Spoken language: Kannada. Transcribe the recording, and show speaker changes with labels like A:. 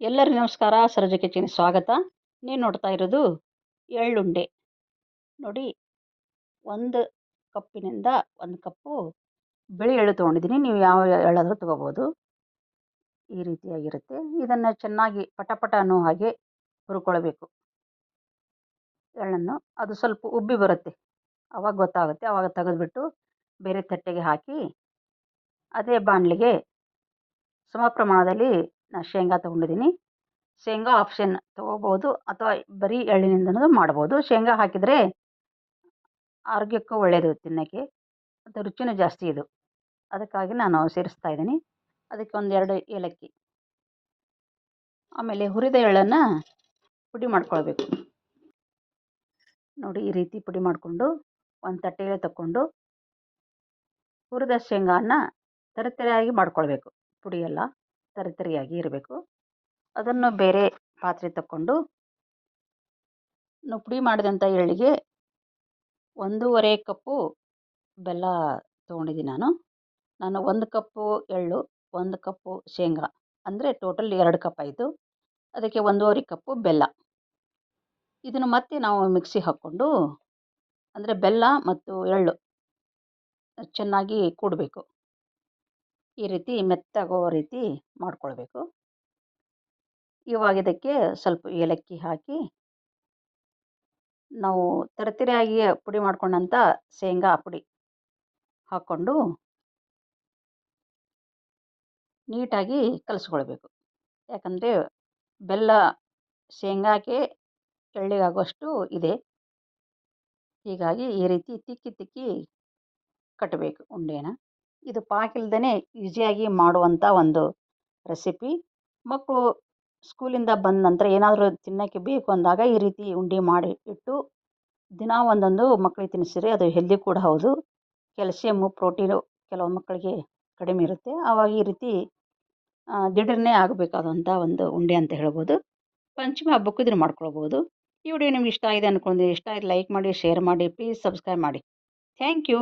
A: ಎಲ್ಲರಿಗೂ ನಮಸ್ಕಾರ. ಸರೋಜ ಕಿಚನ್ಗೆ ಸ್ವಾಗತ. ನೀವು ನೋಡ್ತಾ ಇರೋದು ಎಳ್ಳುಂಡೆ. ನೋಡಿ, ಒಂದು ಕಪ್ಪಿನಿಂದ 1 ಕಪ್ಪು ಬಿಳಿ ಎಳ್ಳು ತೊಗೊಂಡಿದ್ದೀನಿ. ನೀವು ಯಾವ ಎಳ್ಳಾದರೂ ತೊಗೋಬೋದು. ಈ ರೀತಿಯಾಗಿರುತ್ತೆ. ಇದನ್ನು ಚೆನ್ನಾಗಿ ಪಟ ಅನ್ನೋ ಹಾಗೆ ಹುರ್ಕೊಳ್ಬೇಕು ಎಳ್ಳನ್ನು. ಅದು ಸ್ವಲ್ಪ ಉಬ್ಬಿ ಬರುತ್ತೆ, ಆವಾಗ ಗೊತ್ತಾಗುತ್ತೆ. ಆವಾಗ ತೆಗೆದುಬಿಟ್ಟು ಬೇರೆ ತಟ್ಟೆಗೆ ಹಾಕಿ, ಅದೇ ಬಾಣಲಿಗೆ ಸಮ ಪ್ರಮಾಣದಲ್ಲಿ ನಾನು ಶೇಂಗಾ ತೊಗೊಂಡಿದ್ದೀನಿ. ಶೇಂಗಾ ಆಪ್ಷನ್ ತೊಗೋಬೋದು ಅಥವಾ ಬರೀ ಎಳ್ಳಿನಿಂದನೂ ಮಾಡ್ಬೋದು. ಶೇಂಗಾ ಹಾಕಿದರೆ ಆರೋಗ್ಯಕ್ಕೂ ಒಳ್ಳೆಯದು, ತಿನ್ನೋಕ್ಕೆ ಮತ್ತು ರುಚಿನೂ ಜಾಸ್ತಿ ಇದು. ಅದಕ್ಕಾಗಿ ನಾನು ಸೇರಿಸ್ತಾ ಇದ್ದೀನಿ. ಅದಕ್ಕೆ 1-2 ಏಲಕ್ಕಿ, ಆಮೇಲೆ ಹುರಿದ ಎಳ್ಳನ್ನು ಪುಡಿ ಮಾಡ್ಕೊಳ್ಬೇಕು. ನೋಡಿ, ಈ ರೀತಿ ಪುಡಿ ಮಾಡಿಕೊಂಡು ಒಂದು ತಟ್ಟೆಗೆ ತಗೊಂಡು ಹುರಿದ ಶೇಂಗಾನ ತರಿತರಿಯಾಗಿ ಮಾಡ್ಕೊಳ್ಬೇಕು. ಪುಡಿ ಎಲ್ಲ ತರಿತರಿಯಾಗಿ ಇರಬೇಕು. ಅದನ್ನು ಬೇರೆ ಪಾತ್ರೆ ತಗೊಂಡು ನಾವು ಪುಡಿ ಮಾಡಿದಂಥ ಎಳ್ಳಿಗೆ 1.5 ಕಪ್ಪು ಬೆಲ್ಲ ತೊಗೊಂಡಿದ್ದೀನಿ ನಾನು 1 ಕಪ್ಪು ಎಳ್ಳು, 1 ಕಪ್ಪು ಶೇಂಗಾ, ಅಂದರೆ ಟೋಟಲ್ 2 ಕಪ್ ಆಯಿತು. ಅದಕ್ಕೆ 1.5 ಕಪ್ಪು ಬೆಲ್ಲ. ಇದನ್ನು ಮತ್ತೆ ನಾವು ಮಿಕ್ಸಿ ಹಾಕ್ಕೊಂಡು, ಅಂದರೆ ಬೆಲ್ಲ ಮತ್ತು ಎಳ್ಳು ಚೆನ್ನಾಗಿ ಕೂಡಬೇಕು. ಈ ರೀತಿ ಮೆತ್ತಗೋ ರೀತಿ ಮಾಡ್ಕೊಳ್ಬೇಕು. ಇವಾಗ ಇದಕ್ಕೆ ಸ್ವಲ್ಪ ಏಲಕ್ಕಿ ಹಾಕಿ, ನಾವು ತರಿತರಿಯಾಗಿ ಪುಡಿ ಮಾಡ್ಕೊಂಡಂಥ ಶೇಂಗಾ ಪುಡಿ ಹಾಕ್ಕೊಂಡು ನೀಟಾಗಿ ಕಲಿಸ್ಕೊಳ್ಬೇಕು. ಯಾಕಂದರೆ ಬೆಲ್ಲ ಶೇಂಗಾಕ್ಕೆ ಎಳ್ಳಿಗಾಗುವಷ್ಟು ಇದೆ. ಹೀಗಾಗಿ ಈ ರೀತಿ ತಿಕ್ಕಿ ಕಟ್ಟಬೇಕು ಉಂಡೆನ. ಇದು ಪಾಕ ಇಲ್ದೇ ಈಸಿಯಾಗಿ ಮಾಡುವಂಥ ಒಂದು ರೆಸಿಪಿ. ಮಕ್ಕಳು ಸ್ಕೂಲಿಂದ ಬಂದ ನಂತರ ಏನಾದರೂ ತಿನ್ನೋಕ್ಕೆ ಬೇಕು ಅಂದಾಗ ಈ ರೀತಿ ಉಂಡೆ ಮಾಡಿ ಇಟ್ಟು ದಿನ ಒಂದೊಂದು ಮಕ್ಕಳಿಗೆ ತಿನ್ನಿಸಿದ್ರೆ ಅದು ಹೆಲ್ದಿ ಕೂಡ ಹೌದು. ಕ್ಯಾಲ್ಸಿಯಮ್ಮು, ಪ್ರೋಟೀನು ಕೆಲವು ಮಕ್ಕಳಿಗೆ ಕಡಿಮೆ ಇರುತ್ತೆ. ಆವಾಗ ಈ ರೀತಿ ದಿಢೀರನೇ ಆಗಬೇಕಾದಂಥ ಒಂದು ಉಂಡೆ ಅಂತ ಹೇಳ್ಬೋದು. ಪಂಚಮಿ ಹಬ್ಬಕ್ಕೂ ಇದನ್ನು ಮಾಡ್ಕೊಳ್ಬೋದು. ಈ ವಿಡಿಯೋ ನಿಮ್ಗೆ ಇಷ್ಟ ಆಗಿದೆ ಅಂದ್ಕೊಂಡಿದ್ದೀನಿ. ಇಷ್ಟ ಆಯ್ತು ಲೈಕ್ ಮಾಡಿ, ಶೇರ್ ಮಾಡಿ, ಪ್ಲೀಸ್ ಸಬ್ಸ್ಕ್ರೈಬ್ ಮಾಡಿ. Thank you.